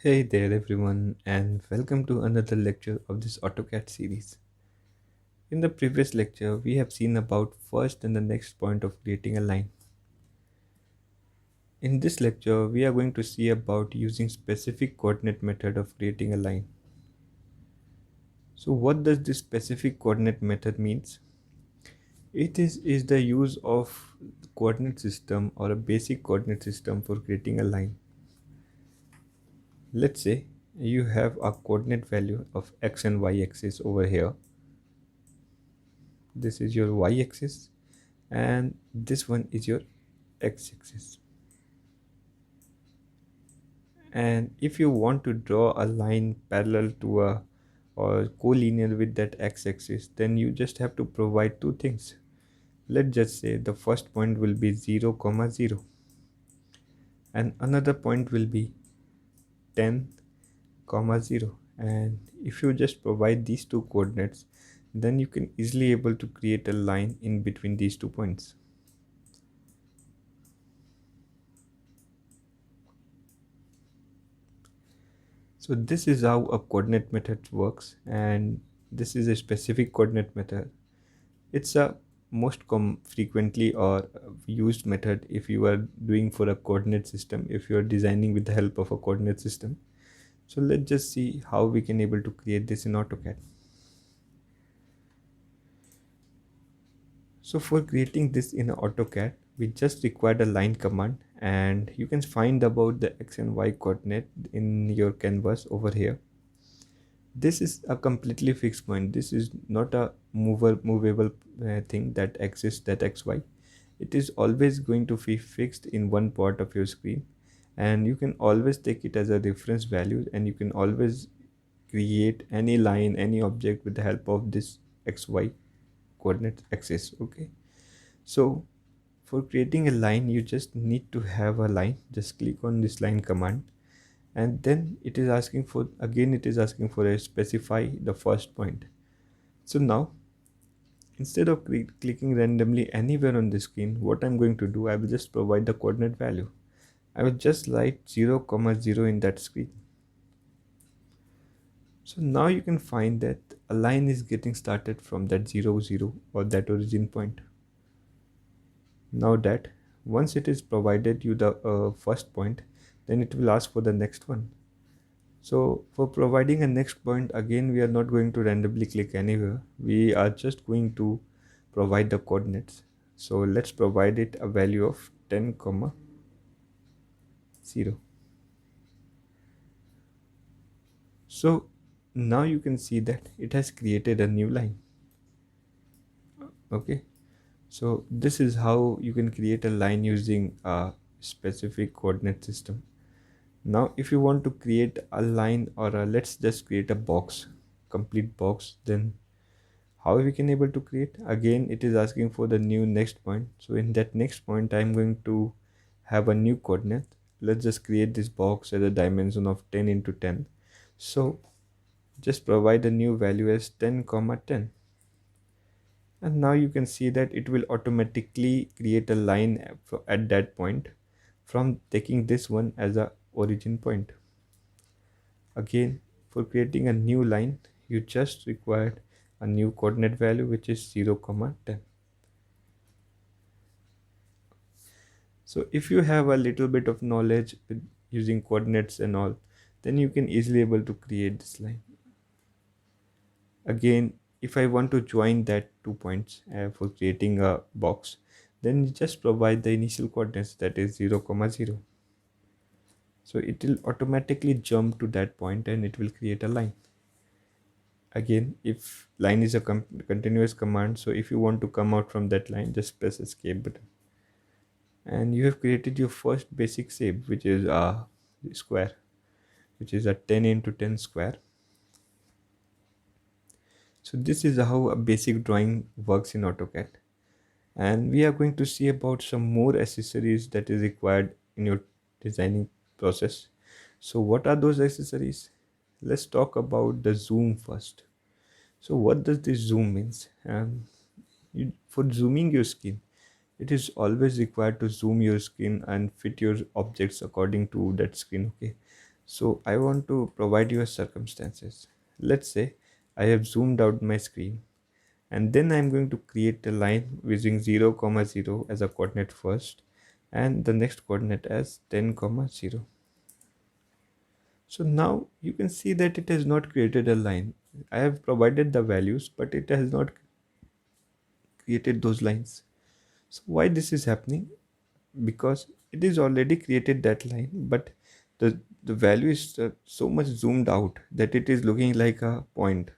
Hey there everyone, and welcome to another lecture of this AutoCAD series. In the previous lecture, we have seen about first and the next point of creating a line. In this lecture, we are going to see about using specific coordinate method of creating a line. So what does this specific coordinate method means? It is the use of coordinate system or a basic coordinate system for creating a line. Let's say you have a coordinate value of x and y axis over here. This is your y axis and this one is your x-axis. And if you want to draw a line parallel to a or collinear with that x-axis, then you just have to provide two things. Let's just say the first point will be 0 comma 0 and another point will be 10 comma 0. And if you just provide these two coordinates, then you can easily able to create a line in between these 2 points. So this is how a coordinate method works, and this is a specific coordinate method. It's a most frequently or used method if you are doing for a coordinate system, if you are designing with the help of a coordinate system. So let's just see how we can able to create this in AutoCAD. So for creating this in AutoCAD, we just required a line command, and you can find about the x and y coordinate in your canvas over here. This is a completely fixed point. This is not a movable thing that exists, that xy. It is always going to be fixed in one part of your screen, and you can always take it as a reference value, and you can always create any line, any object with the help of this xy coordinate axis. Okay, so for creating a line, you just need to have a line. Just click on this line command, and then it is asking for, again it is asking for a specify the first point. So now instead of clicking randomly anywhere on the screen, what I'm going to do, I will just provide the coordinate value. I will just write 0 comma 0 in that screen. So now you can find that a line is getting started from that 0 0 or that origin point. Now that once it is provided you the first point, then it will ask for the next one. So for providing a next point, again we are not going to randomly click anywhere. We are just going to provide the coordinates. So let's provide it a value of 10 comma 0. So now you can see that it has created a new line. Okay, so this is how you can create a line using a specific coordinate system. Now if you want to create a line or let's just create a box, complete box, then how we can able to create? Again it is asking for the new next point. So in that next point I'm going to have a new coordinate. Let's just create this box at a dimension of 10 into 10. So just provide a new value as 10 comma 10, and now you can see that it will automatically create a line at that point from taking this one as a origin point. Again, for creating a new line, you just required a new coordinate value which is 0 comma 10. So if you have a little bit of knowledge with using coordinates and all, then you can easily able to create this line. Again, if I want to join that 2 points for creating a box, then you just provide the initial coordinates, that is 0 comma 0. So it will automatically jump to that point and it will create a line. Again, if line is a continuous command, so if you want to come out from that line, just press escape button, and you have created your first basic shape, which is a square, which is a 10 into 10 square. So this is how a basic drawing works in AutoCAD, and we are going to see about some more accessories that is required in your designing process. So what are those accessories? Let's talk about the zoom first. So what does this zoom means? For zooming your skin, it is always required to zoom your skin and fit your objects according to that skin. Okay, So I want to provide you a circumstances. Let's say I have zoomed out my screen, and then I'm going to create a line using 0 comma 0 as a coordinate first, and the next coordinate as 10 comma 0. So now you can see that it has not created a line. I have provided the values, but it has not created those lines. So why this is happening? Because it is already created that line, but the value is so much zoomed out that it is looking like a point.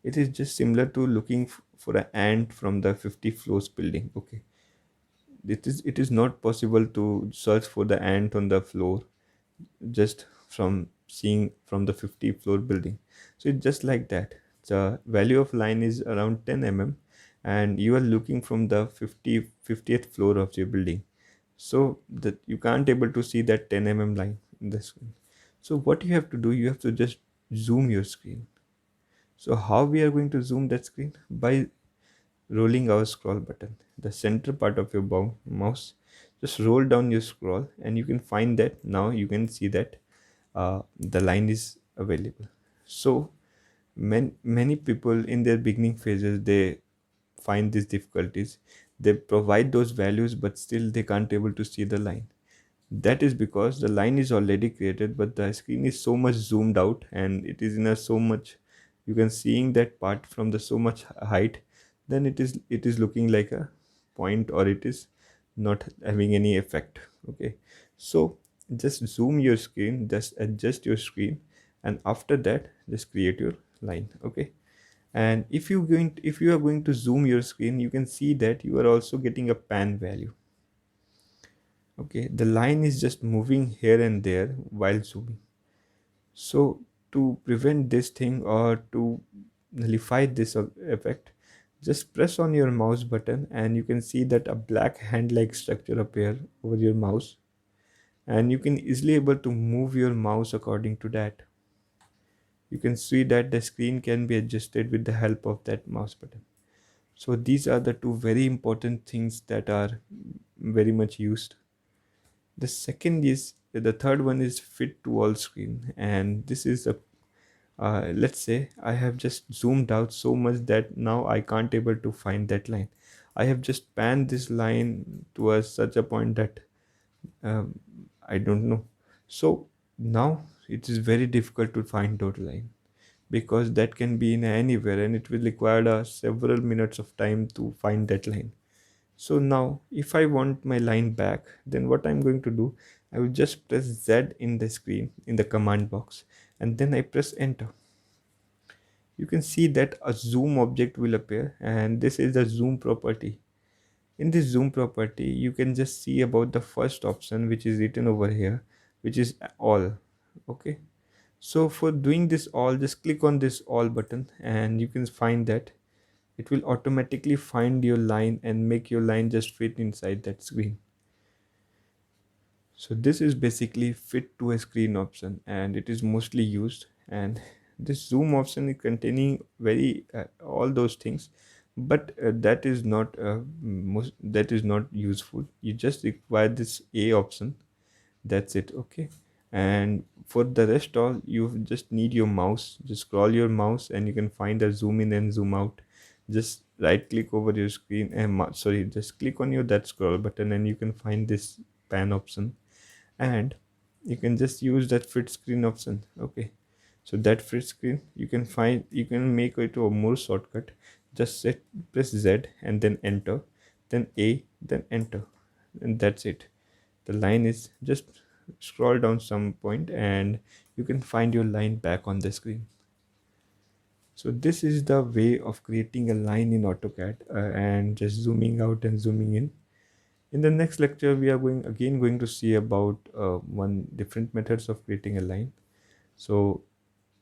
It is just similar to looking for an ant from the 50 floors building. Okay, it is not possible to search for the ant on the floor just from seeing from the 50 floor building. So it's just like that. The value of line is around 10 mm, and you are looking from the 50th floor of your building, so that you can't able to see that 10 mm line in the screen. So what you have to do, you have to just zoom your screen. So how we are going to zoom that screen? By rolling our scroll button, the center part of your mouse. Just roll down your scroll and you can find that now you can see that the line is available. So many people in their beginning phases, they find these difficulties. They provide those values, but still they can't able to see the line. That is because the line is already created, but the screen is so much zoomed out and it is in a so much, you can seeing that part from the so much height, then it is looking like a point, or it is not having any effect. Okay, so just zoom your screen, just adjust your screen, and after that just create your line. Okay, and if you are going to zoom your screen, you can see that you are also getting a pan value. Okay, the line is just moving here and there while zooming. So to prevent this thing, or to nullify this effect, just press on your mouse button and you can see that a black hand like structure appear over your mouse, and you can easily able to move your mouse according to that. You can see that the screen can be adjusted with the help of that mouse button. So these are the two very important things that are very much used. The third one is fit to all screen, and this is a let's say I have just zoomed out so much that now I can't able to find that line. I have just panned this line to such a point that um, I don't know. So now it is very difficult to find that line, because that can be in anywhere and it will require several minutes of time to find that line. So now if I want my line back, then what I'm going to do, I will just press Z in the screen in the command box, and then I press enter. You can see that a zoom object will appear, and this is the zoom property. In this zoom property, you can just see about the first option which is written over here, which is all. Okay, so for doing this all, just click on this all button and you can find that it will automatically find your line and make your line just fit inside that screen. So this is basically fit to a screen option, and it is mostly used. And this zoom option is containing very all those things, but that is not useful. You just require this A option, that's it. Okay, and for the rest all, you just need your mouse. Just scroll your mouse and you can find a zoom in and zoom out. Just right click over your screen and just click on your that scroll button and you can find this pan option, and you can just use that fit screen option. Okay, so that fit screen, you can make it a more shortcut. Just press Z and then enter, then A, then enter, and that's it. The line is just scroll down some point and you can find your line back on the screen. So this is the way of creating a line in AutoCAD, and just zooming out and zooming in. In the next lecture, we are going to see about one different methods of creating a line. So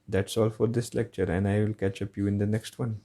that's all for this lecture, and I will catch up you in the next one.